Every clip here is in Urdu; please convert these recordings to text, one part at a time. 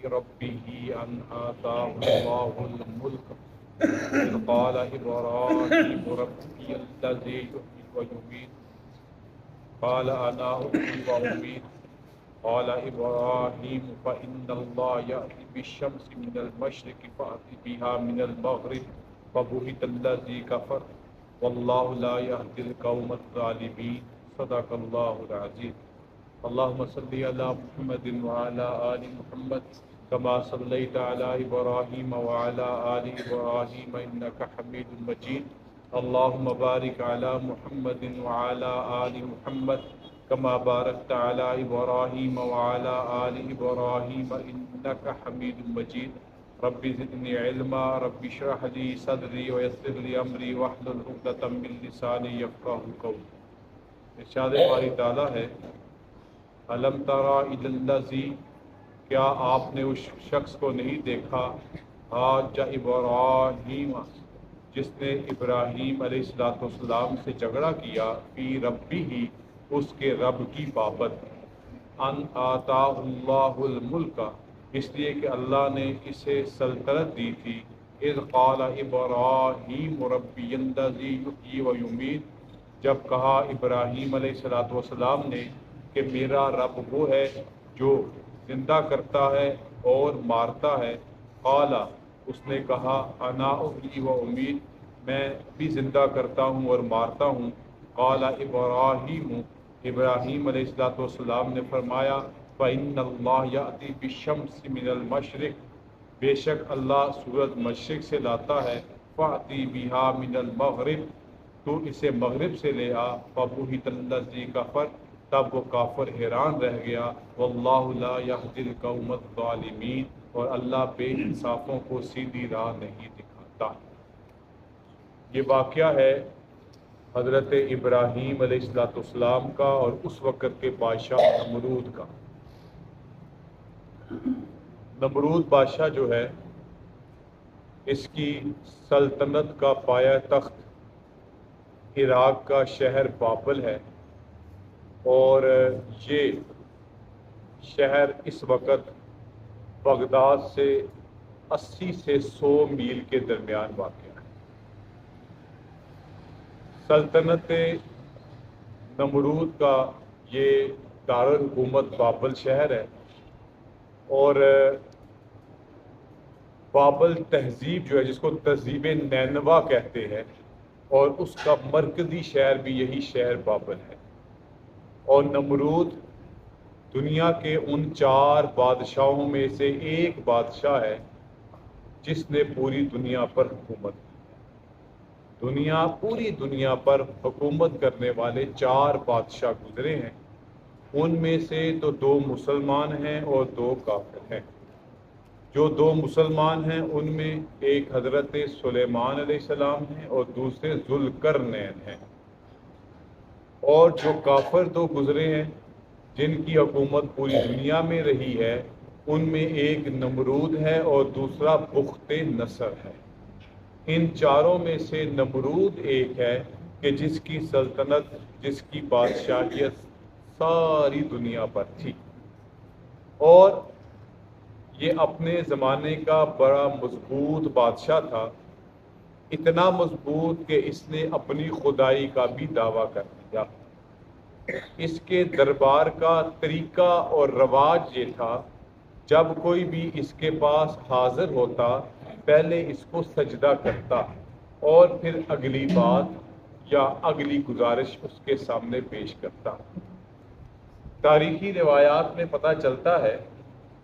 ربه أن آتاه الله الملك إذ قال إبراهيم ربي الذي يحيي ويميت قال أنا أحيي وأميت قال إبراهيم فإن الله يأتي بالشمس من المشرق فأتي بها من المغرب فبهت الذي كفر والله لا يهدي القوم الظالمين صدق الله العظيم اللهم صل على محمد وعلى آل محمد كما صليت على إبراهيم وعلى آل إبراهيم إنك حميد مجيد اللهم بارك على محمد وعلى آل محمد كما باركت على إبراهيم وعلى آل إبراهيم إنك حميد مجيد رب زدني علما رب اشرح لي صدري ويسر لي أمري واحلل عقدة من لساني يفقهوا قولي ارشاد باری تعالیٰ ہے الم تری الی الذی کیا آپ نے اس شخص کو نہیں دیکھا حاج ابراہیم جس نے ابراہیم علیہ السلام سے جھگڑا کیا فی ربی ہی اس کے رب کی بابت ان آتاہ اللہ الملک اس لیے کہ اللہ نے اسے سلطنت دی تھی اذ قال ابراہیم ربی الذی یحیی و یمیت جب کہا ابراہیم علیہ السلام نے کہ میرا رب وہ ہے جو زندہ کرتا ہے اور مارتا ہے قال اس نے کہا انا احیی و امیت میں بھی زندہ کرتا ہوں اور مارتا ہوں قال ابراہیم علیہ السلام نے فرمایا فإن اللہ یأتی بالشمس من المشرق بے شک اللہ سورج مشرق سے لاتا ہے فأتی بہا من المغرب تو اسے مغرب سے لے آ فبہت الذی کفر تب وہ کافر حیران رہ گیا واللہ لا یہدی القوم الظالمین اور اللہ بے انصافوں کو سیدھی راہ نہیں دکھاتا۔ یہ واقعہ ہے حضرت ابراہیم علیہ السلام کا اور اس وقت کے بادشاہ نمرود کا۔ نمرود بادشاہ جو ہے اس کی سلطنت کا پایہ تخت عراق کا شہر بابل ہے اور یہ شہر اس وقت بغداد سے 80 سے 100 میل کے درمیان واقع ہے۔ سلطنت نمرود کا یہ دارالحکومت بابل شہر ہے اور بابل تہذیب جو ہے جس کو تہذیب نینوا کہتے ہیں اور اس کا مرکزی شہر بھی یہی شہر بابل ہے۔ اور نمرود دنیا کے ان 4 بادشاہوں میں سے ایک بادشاہ ہے جس نے پوری دنیا پر حکومت کی۔ پوری دنیا پر حکومت کرنے والے 4 بادشاہ گزرے ہیں، ان میں سے تو 2 مسلمان ہیں اور 2 کافر ہیں۔ جو 2 مسلمان ہیں ان میں ایک حضرت سلیمان علیہ السلام ہیں اور دوسرے ذوالقرنین ہیں، اور جو کافر 2 گزرے ہیں جن کی حکومت پوری دنیا میں رہی ہے ان میں ایک نمرود ہے اور دوسرا بخت نصر ہے۔ ان 4 میں سے نمرود ایک ہے کہ جس کی سلطنت جس کی بادشاہیت ساری دنیا پر تھی اور یہ اپنے زمانے کا بڑا مضبوط بادشاہ تھا، اتنا مضبوط کہ اس نے اپنی خدائی کا بھی دعویٰ کر دیا۔ اس کے دربار کا طریقہ اور رواج یہ تھا جب کوئی بھی اس کے پاس حاضر ہوتا پہلے اس کو سجدہ کرتا اور پھر اگلی بات یا اگلی گزارش اس کے سامنے پیش کرتا۔ تاریخی روایات میں پتہ چلتا ہے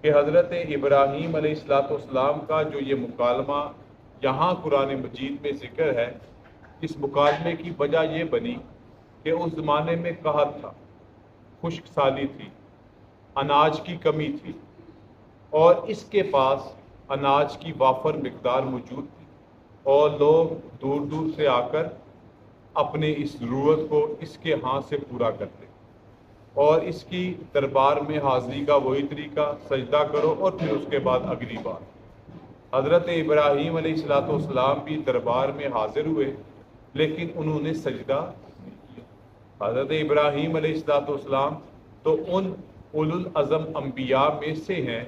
کہ حضرت ابراہیم علیہ السلام کا جو یہ مکالمہ یہاں قرآن مجید میں ذکر ہے، اس مکالمے کی وجہ یہ بنی کہ اس زمانے میں قحط تھا، خشک سالی تھی، اناج کی کمی تھی اور اس کے پاس اناج کی وافر مقدار موجود تھی اور لوگ دور دور سے آ کر اپنے اس ضرورت کو اس کے ہاں سے پورا کرتے اور اس کی دربار میں حاضری کا وہی طریقہ سجدہ کرو اور پھر اس کے بعد اگلی بات۔ حضرت ابراہیم علیہ السلام بھی دربار میں حاضر ہوئے لیکن انہوں نے سجدہ نہیں کیا۔ حضرت ابراہیم علیہ السلام تو ان اولو العزم انبیاء میں سے ہیں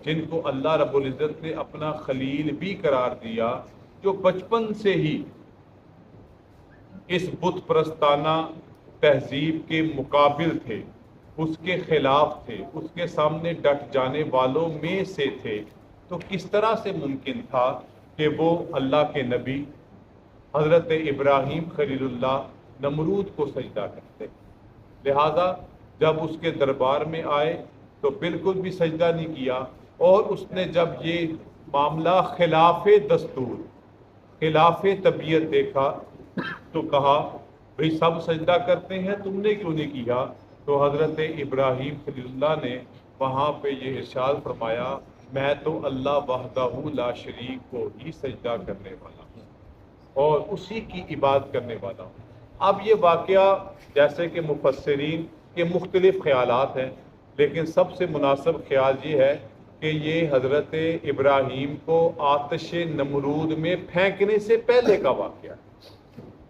جن کو اللہ رب العزت نے اپنا خلیل بھی قرار دیا، جو بچپن سے ہی اس بت پرستانہ تہذیب کے مقابل تھے، اس کے خلاف تھے، اس کے سامنے ڈٹ جانے والوں میں سے تھے، تو کس طرح سے ممکن تھا کہ وہ اللہ کے نبی حضرت ابراہیم خلیل اللہ نمرود کو سجدہ کرتے؟ لہذا جب اس کے دربار میں آئے تو بالکل بھی سجدہ نہیں کیا، اور اس نے جب یہ معاملہ خلاف دستور، خلاف طبیعت دیکھا تو کہا بھئی سب سجدہ کرتے ہیں، تم نے کیوں نہیں کیا؟ تو حضرت ابراہیم خلیل اللہ نے وہاں پہ یہ ارشاد فرمایا، میں تو اللہ وحدہ لا شریک کو ہی سجدہ کرنے والا ہوں اور اسی کی عبادت کرنے والا ہوں۔ اب یہ واقعہ جیسے کہ مفسرین کے مختلف خیالات ہیں، لیکن سب سے مناسب خیال یہ ہے کہ یہ حضرت ابراہیم کو آتش نمرود میں پھینکنے سے پہلے کا واقعہ ہے۔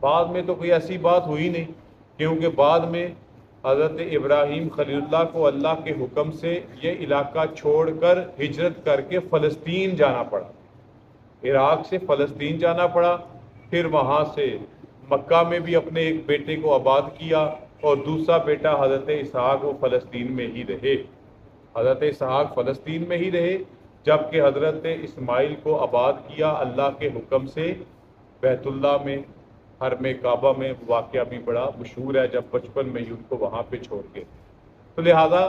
بعد میں تو کوئی ایسی بات ہوئی نہیں، کیونکہ بعد میں حضرت ابراہیم خلیل اللہ کو اللہ کے حکم سے یہ علاقہ چھوڑ کر ہجرت کر کے فلسطین جانا پڑا، عراق سے فلسطین جانا پڑا، پھر وہاں سے مکہ میں بھی اپنے ایک بیٹے کو آباد کیا، اور دوسرا بیٹا حضرت اسحاق وہ فلسطین میں ہی رہے، حضرت اسحاق فلسطین میں ہی رہے، جبکہ حضرت اسماعیل کو آباد کیا اللہ کے حکم سے بیت اللہ میں، حرم کعبہ میں۔ واقعہ بھی بڑا مشہور ہے، جب بچپن میں ہی ان کو وہاں پہ چھوڑ کے۔ تو لہذا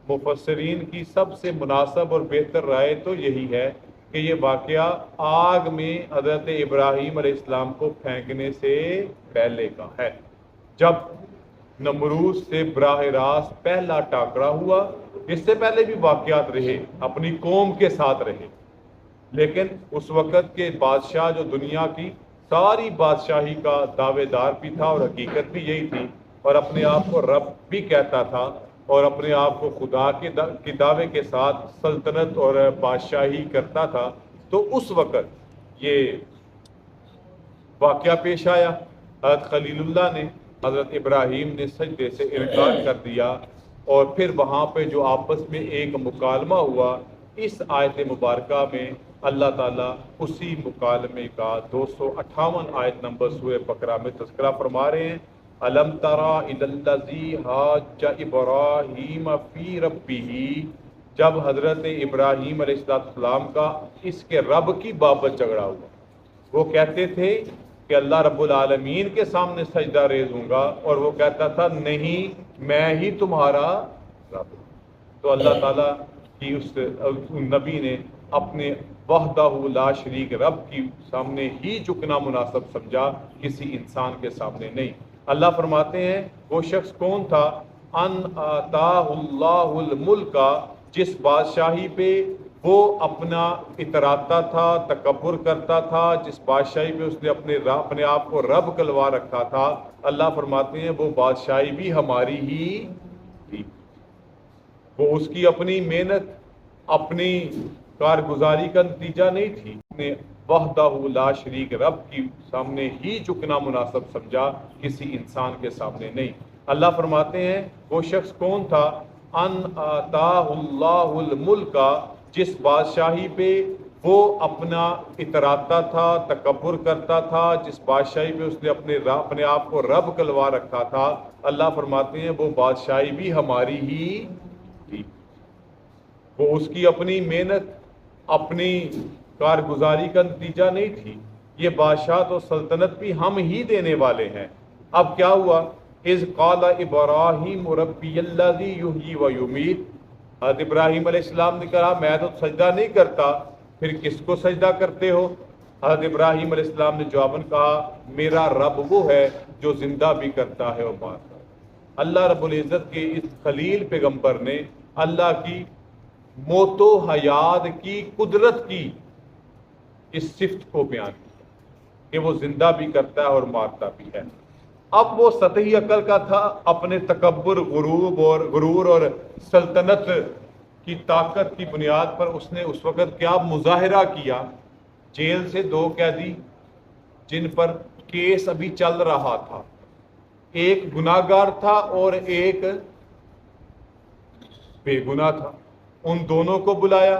مفسرین کی سب سے مناسب اور بہتر رائے تو یہی ہے کہ یہ واقعہ آگ میں حضرت ابراہیم علیہ السلام کو پھینکنے سے پہلے کا ہے، جب نمرود سے براہ راست پہلا ٹاکرا ہوا۔ اس سے پہلے بھی واقعات رہے، اپنی قوم کے ساتھ رہے، لیکن اس وقت کے بادشاہ جو دنیا کی ساری بادشاہی کا دعوے دار بھی تھا، اور حقیقت بھی یہی تھی، اور اپنے آپ کو رب بھی کہتا تھا، اور اپنے آپ کو خدا کے دعوے کے ساتھ سلطنت اور بادشاہی کرتا تھا، تو اس وقت یہ واقعہ پیش آیا۔ حضرت خلیل اللہ نے، حضرت ابراہیم نے سجدے سے انکار کر دیا، اور پھر وہاں پہ جو آپس میں ایک مکالمہ ہوا، اس آیت مبارکہ میں اللہ تعالیٰ اسی مکالمے کا 258 آیت نمبر سورہ بقرہ میں تذکرہ فرما رہے ہیں۔ الم تری الی الذی حاج ابراہیم فی ربہ، جب حضرت ابراہیم علیہ السلام کا اس کے رب کی بابت جھگڑا ہوا، وہ کہتے تھے کہ اللہ رب العالمین کے سامنے سجدہ ریز ہوں گا، اور وہ کہتا تھا نہیں میں ہی تمہارا رب ہوں۔ تو اللہ تعالیٰ کی اس نبی نے اپنے وحدہ لا شریک رب کی سامنے ہی جھکنا مناسب سمجھا، کسی انسان کے سامنے نہیں۔ اللہ فرماتے ہیں وہ شخص کون تھا؟ ان آتاہ اللہ الملک، جس بادشاہی پہ وہ اپنا اتراتا تھا، تکبر کرتا تھا، جس بادشاہی پہ اس نے اپنے آپ کو رب کلوا رکھا تھا، اللہ فرماتے ہیں وہ بادشاہی بھی ہماری ہی تھی۔ وہ اس کی اپنی محنت، اپنی کارگزاری کا نتیجہ نہیں تھی، اس نے وحدہ لا شریک رب کی سامنے ہی جھکنا مناسب سمجھا، کسی انسان کے سامنے نہیں۔ اللہ فرماتے ہیں وہ شخص کون تھا؟ ان آتاہ اللہ الملک، جس بادشاہی پہ وہ اپنا اتراتا تھا، تکبر کرتا تھا، جس بادشاہی پہ اس نے اپنے آپ کو رب کلوا رکھا تھا، اللہ فرماتے ہیں وہ بادشاہی بھی ہماری ہی تھی۔ وہ اس کی اپنی محنت، اپنی کارگزاری کا نتیجہ نہیں تھی، یہ بادشاہ تو سلطنت بھی ہم ہی دینے والے ہیں۔ اب کیا ہوا؟ اذ قال ابراہیم ربی الذی یحیی و یمیت، حضرت ابراہیم علیہ السلام نے کہا میں تو سجدہ نہیں کرتا، پھر کس کو سجدہ کرتے ہو؟ حضرت ابراہیم علیہ السلام نے جواباً کہا میرا رب وہ ہے جو زندہ بھی کرتا ہے اور مارتا ہے۔ اللہ رب العزت کے اس خلیل پیغمبر نے اللہ کی موت و حیات کی قدرت کی اس صفت کو بیان کیا کہ وہ زندہ بھی کرتا ہے اور مارتا بھی ہے۔ اب وہ سطحی عقل کا تھا، اپنے تکبر، غرور اور سلطنت کی طاقت کی بنیاد پر اس نے اس وقت کیا مظاہرہ کیا؟ جیل سے 2 قیدی جن پر کیس ابھی چل رہا تھا، ایک گناہگار تھا اور ایک بے گناہ تھا، ان دونوں کو بلایا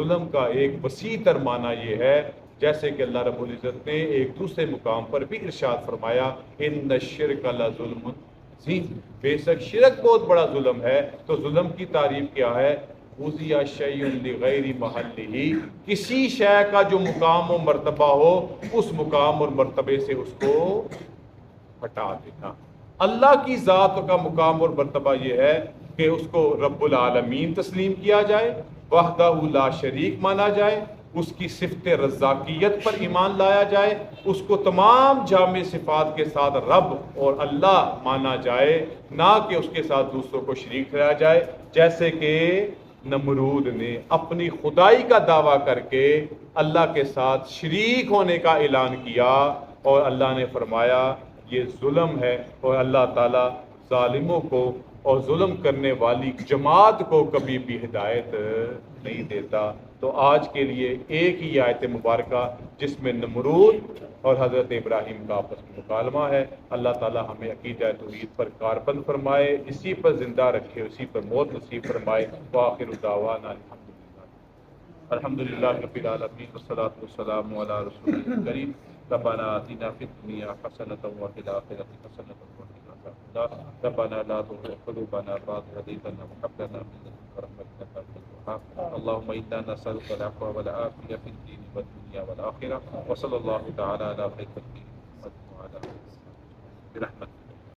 ظلم کا ایک وسیع تر معنی یہ ہے، جیسے کہ اللہ رب العزت نے ایک دوسرے مقام پر بھی ارشاد فرمایا ان الشرک لظلم عظیم، بے شک شرک بہت بڑا ظلم ہے۔ تو ظلم کی تعریف کیا ہے؟ وضع شیء لغیر محلہ، کسی شے کا جو مقام و مرتبہ ہو اس مقام اور مرتبے سے اس کو ہٹا دینا۔ اللہ کی ذات کا مقام اور مرتبہ یہ ہے کہ اس کو رب العالمین تسلیم کیا جائے، وحدہ لا شریک مانا جائے، اس کی صفت رزاقیت پر ایمان لایا جائے، اس کو تمام جامع صفات کے ساتھ رب اور اللہ مانا جائے، نہ کہ اس کے ساتھ دوسروں کو شریک ٹھہرایا جائے، جیسے کہ نمرود نے اپنی خدائی کا دعویٰ کر کے اللہ کے ساتھ شریک ہونے کا اعلان کیا، اور اللہ نے فرمایا یہ ظلم ہے، اور اللہ تعالیٰ ظالموں کو اور ظلم کرنے والی جماعت کو کبھی بھی ہدایت نہیں دیتا۔ تو آج کے لیے ایک ہی آیت مبارکہ جس میں نمرود اور حضرت ابراہیم کا آپس میں مکالمہ ہے۔ اللہ تعالیٰ ہمیں عقیدہ توحید پر کاربند فرمائے، اسی پر زندہ رکھے، اسی پر موت نصیب فرمائے۔ وآخر دعوانا الحمدللہ رب العالمین والصلاة والسلام علی رسول الکریم۔ ربنا آتنا فی الدنیا حسنۃ وفی الآخرۃ حسنۃ وقنا عذاب النار۔ ربنا لا تزغ قلوبنا بعد إذ هديتنا وهب لنا من لدنك رحمة إنك أنت الوهاب۔ اللهم إنا نسألك العفو والعافية في الدين والدنيا والآخرة، وصلى الله تعالى على خير